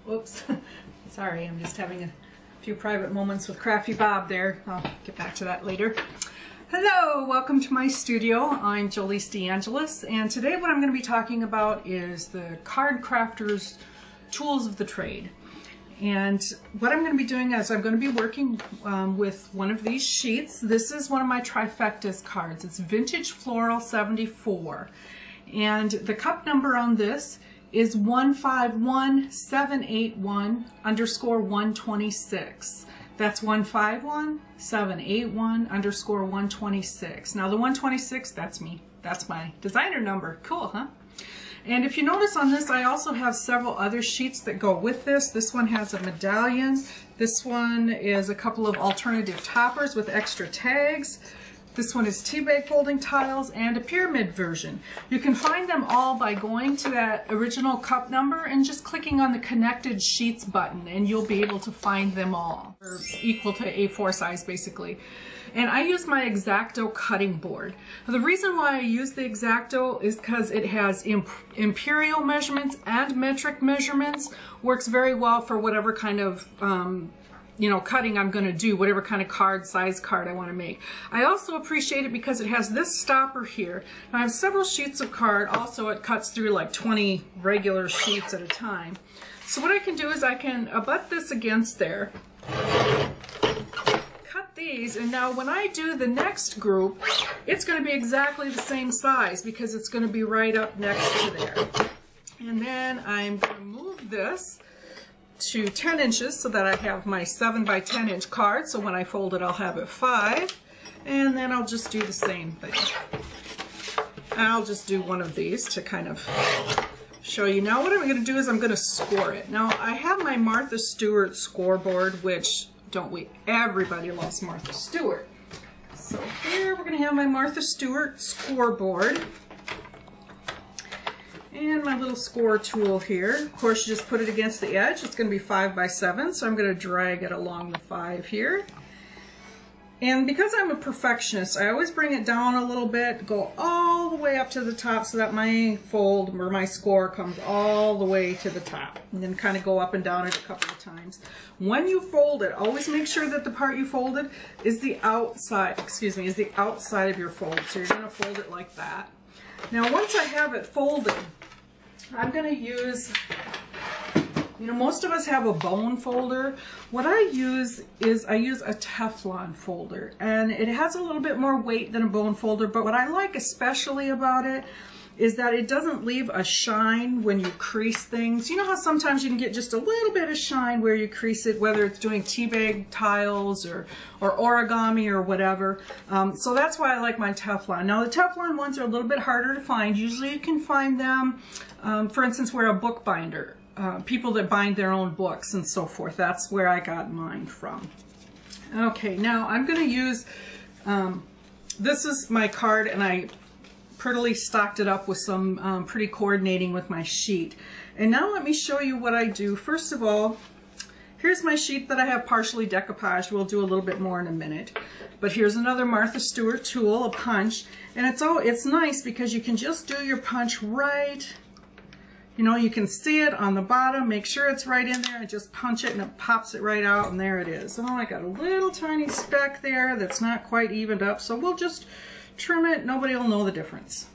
Whoops. Sorry, I'm just having a few private moments with Crafty Bob there. I'll get back to that later. Hello, welcome to my studio. I'm Jolis DeAngelis, and today what I'm going to be talking about is the card crafters' tools of the trade. And what I'm going to be doing is I'm going to be working with one of these sheets. This is one of my trifectas cards. It's Vintage Floral 74. And the cup number on this is 151781_126. That's 151781_126. Now the 126, that's me. That's my designer number. Cool, huh? And if you notice on this, I also have several other sheets that go with this. This one has a medallion. This one is a couple of alternative toppers with extra tags. This one is tea bag folding tiles and a pyramid version. You can find them all by going to that original cup number and just clicking on the connected sheets button, and you'll be able to find them all. They're equal to A4 size basically. And I use my X-Acto cutting board. The reason why I use the X-Acto is because it has imperial measurements and metric measurements. Works very well for whatever kind of cutting I'm going to do, whatever kind of size card I want to make. I also appreciate it because it has this stopper here. Now I have several sheets of card. Also, it cuts through like 20 regular sheets at a time. So what I can do is I can abut this against there, cut these, and now when I do the next group, it's going to be exactly the same size because it's going to be right up next to there. And then I'm going to move this to 10 inches so that I have my 7 by 10 inch card. So when I fold it, I'll have it 5. And then I'll just do the same thing. I'll just do one of these to kind of show you. Now what I'm going to do is I'm going to score it. Now I have my Martha Stewart scoreboard, which everybody loves Martha Stewart. So here we're going to have my Martha Stewart scoreboard. And my little score tool here. Of course, you just put it against the edge. It's going to be 5 by 7, so I'm going to drag it along the 5 here. And because I'm a perfectionist, I always bring it down a little bit, go all the way up to the top so that my fold or my score comes all the way to the top. And then kind of go up and down it a couple of times. When you fold it, always make sure that the part you folded is the outside, is the outside of your fold. So you're going to fold it like that. Now once I have it folded, I'm going to use, most of us have a bone folder. What I use is I use a Teflon folder, and it has a little bit more weight than a bone folder, but what I like especially about it is that it doesn't leave a shine when you crease things. You know how sometimes you can get just a little bit of shine where you crease it, whether it's doing tea bag tiles or origami or whatever. So that's why I like my Teflon. Now the Teflon ones are a little bit harder to find. Usually you can find them, for instance, where a bookbinder, people that bind their own books and so forth. That's where I got mine from. Okay, now I'm going to use, this is my card, and I prettily stocked it up with some pretty coordinating with my sheet. And now let me show you what I do. First of all, here's my sheet that I have partially decoupaged. We'll do a little bit more in a minute. But here's another Martha Stewart tool, a punch. And it's nice because you can just do your punch right. You can see it on the bottom. Make sure it's right in there and just punch it and it pops it right out, and there it is. Oh, I got a little tiny speck there that's not quite evened up, so we'll just trim it. Nobody will know the difference.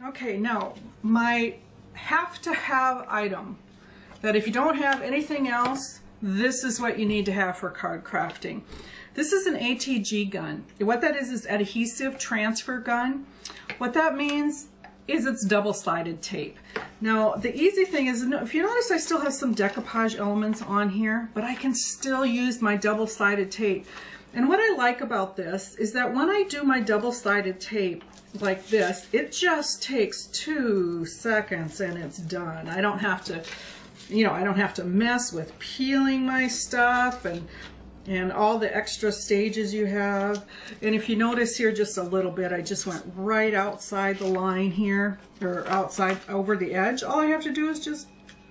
Okay, now my have-to-have item that if you don't have anything else, this is what you need to have for card crafting. This is an ATG gun. What that is adhesive transfer gun. What that means is it's double-sided tape. Now the easy thing is, if you notice, I still have some decoupage elements on here, but I can still use my double-sided tape. And what I like about this is that when I do my double-sided tape like this, it just takes 2 seconds and it's done. I don't have to, I don't have to mess with peeling my stuff and all the extra stages you have. And if you notice here just a little bit, I just went right outside the line here, or outside over the edge. All I have to do is just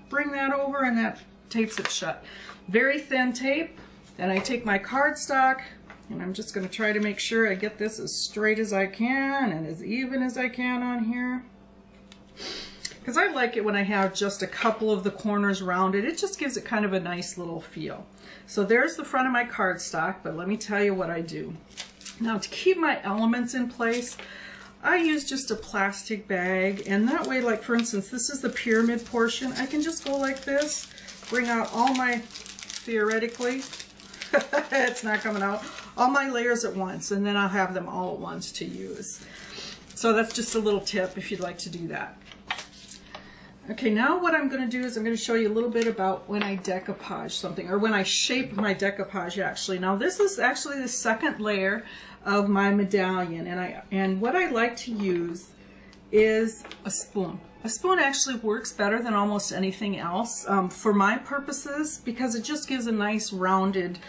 bring that over and that tapes it shut. Very thin tape. Then I take my cardstock, and I'm just going to try to make sure I get this as straight as I can and as even as I can on here. because I like it when I have just a couple of the corners rounded. It just gives it kind of a nice little feel. So there's the front of my cardstock, but let me tell you what I do. Now to keep my elements in place, I use just a plastic bag, and that way, like for instance, this is the pyramid portion. I can just go like this, bring out all my, theoretically, it's not coming out, all my layers at once, and then I'll have them all at once to use. So that's just a little tip if you'd like to do that. Okay, now what I'm going to do is I'm going to show you a little bit about when I decoupage something, or when I shape my decoupage actually. Now this is actually the second layer of my medallion, and what I like to use is a spoon. A spoon actually works better than almost anything else for my purposes, because it just gives a nice rounded,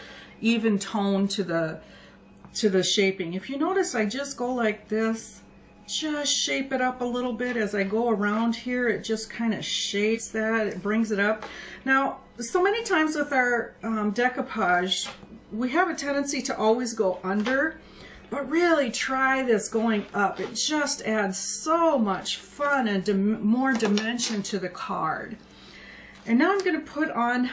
even tone to the shaping. If you notice, I just go like this, just shape it up a little bit as I go around here. It just kind of shapes that, it brings it up. Now, so many times with our decoupage, we have a tendency to always go under, but really try this going up. It just adds so much fun and more dimension to the card. And now I'm going to put on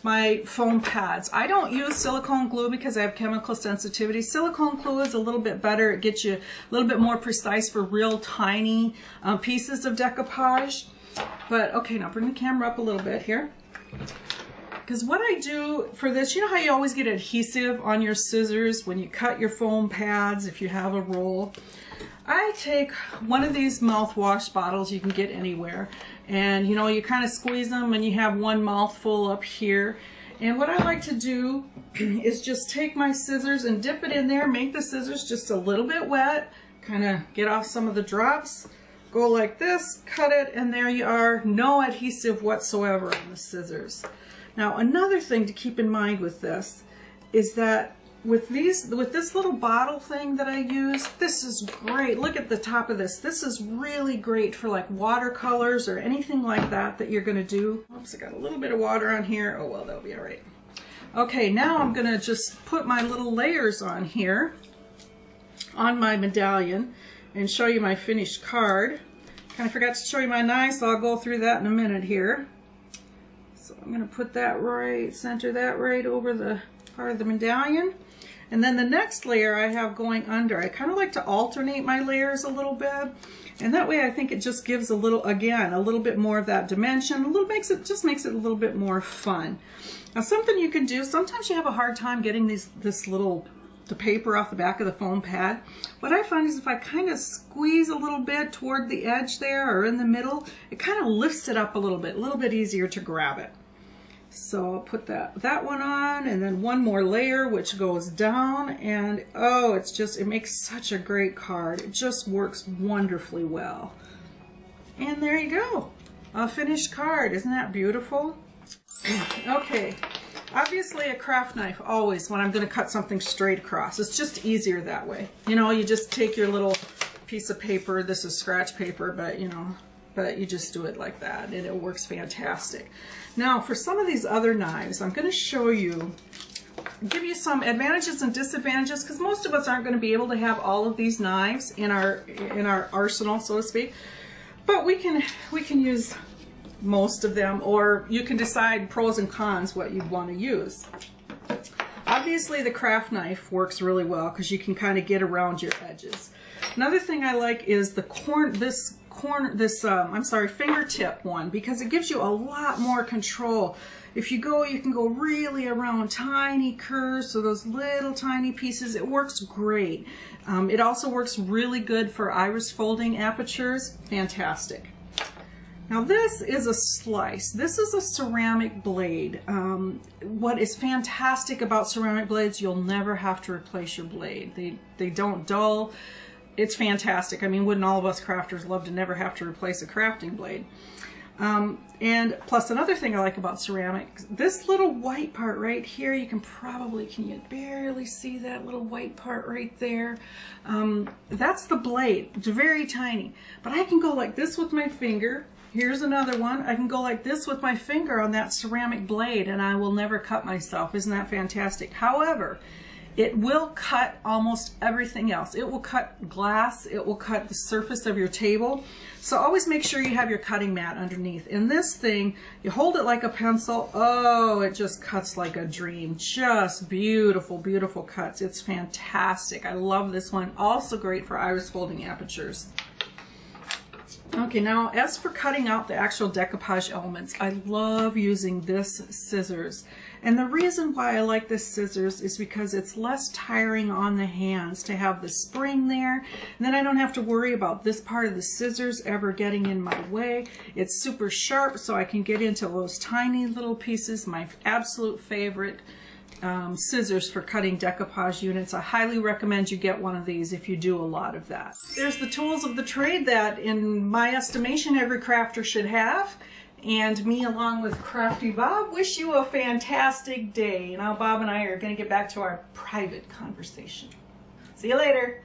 my foam pads. I don't use silicone glue because I have chemical sensitivity. Silicone glue is a little bit better. It gets you a little bit more precise for real tiny pieces of decoupage. But okay, now bring the camera up a little bit here. Because what I do for this, you know how you always get adhesive on your scissors when you cut your foam pads if you have a roll? I take one of these mouthwash bottles you can get anywhere, and you know, you kind of squeeze them and you have one mouthful up here. And what I like to do is just take my scissors and dip it in there, make the scissors just a little bit wet, kind of get off some of the drops, go like this, cut it, and there you are, no adhesive whatsoever on the scissors. Now another thing to keep in mind with this is that with this little bottle thing that I use, this is great. Look at the top of this. This is really great for like watercolors or anything like that that you're going to do. Oops, I got a little bit of water on here. Oh well, that'll be all right. Okay, now I'm going to just put my little layers on here on my medallion and show you my finished card. Kind of forgot to show you my knife, so I'll go through that in a minute here. So I'm going to put that right, center that right over the part of the medallion. And then the next layer I have going under. I kind of like to alternate my layers a little bit, and that way I think it just gives a little, again, a little bit more of that dimension. Just makes it a little bit more fun. Now something you can do, sometimes you have a hard time getting the paper off the back of the foam pad. What I find is if I kind of squeeze a little bit toward the edge there or in the middle, it kind of lifts it up a little bit easier to grab it. So I'll put that one on, and then one more layer which goes down, and oh, it makes such a great card. It just works wonderfully well. And there you go, a finished card. Isn't that beautiful? Okay, obviously a craft knife always when I'm going to cut something straight across. It's just easier that way. You know, you just take your little piece of paper. This is scratch paper, but you know, but you just do it like that and it works fantastic. Now for some of these other knives, I'm going to show you, give you some advantages and disadvantages, because most of us aren't going to be able to have all of these knives in our arsenal, so to speak. But we can use most of them, or you can decide pros and cons what you'd want to use. Obviously the craft knife works really well because you can kind of get around your edges. Another thing I like is the fingertip one, because it gives you a lot more control. If you can go really around tiny curves, so those little tiny pieces. It works great. It also works really good for iris folding apertures. Fantastic. Now this is a slice. This is a ceramic blade. What is fantastic about ceramic blades, you'll never have to replace your blade. They don't dull. It's fantastic. I mean, wouldn't all of us crafters love to never have to replace a crafting blade? And plus another thing I like about ceramic, this little white part right here, can you barely see that little white part right there? That's the blade. It's very tiny. But I can go like this with my finger. Here's another one. I can go like this with my finger on that ceramic blade and I will never cut myself. Isn't that fantastic? However, It will cut almost everything else. It will cut glass, it will cut the surface of your table. So always make sure you have your cutting mat underneath. In this thing, you hold it like a pencil. Oh, it just cuts like a dream. Just beautiful, beautiful cuts. It's fantastic. I love this one. Also great for iris folding apertures. Okay, now as for cutting out the actual decoupage elements, I love using this scissors. And the reason why I like this scissors is because it's less tiring on the hands to have the spring there. And then I don't have to worry about this part of the scissors ever getting in my way. It's super sharp, so I can get into those tiny little pieces. My absolute favorite scissors for cutting decoupage units. I highly recommend you get one of these if you do a lot of that. There's the tools of the trade that, in my estimation, every crafter should have. And me, along with Crafty Bob, wish you a fantastic day. Now Bob and I are going to get back to our private conversation. See you later.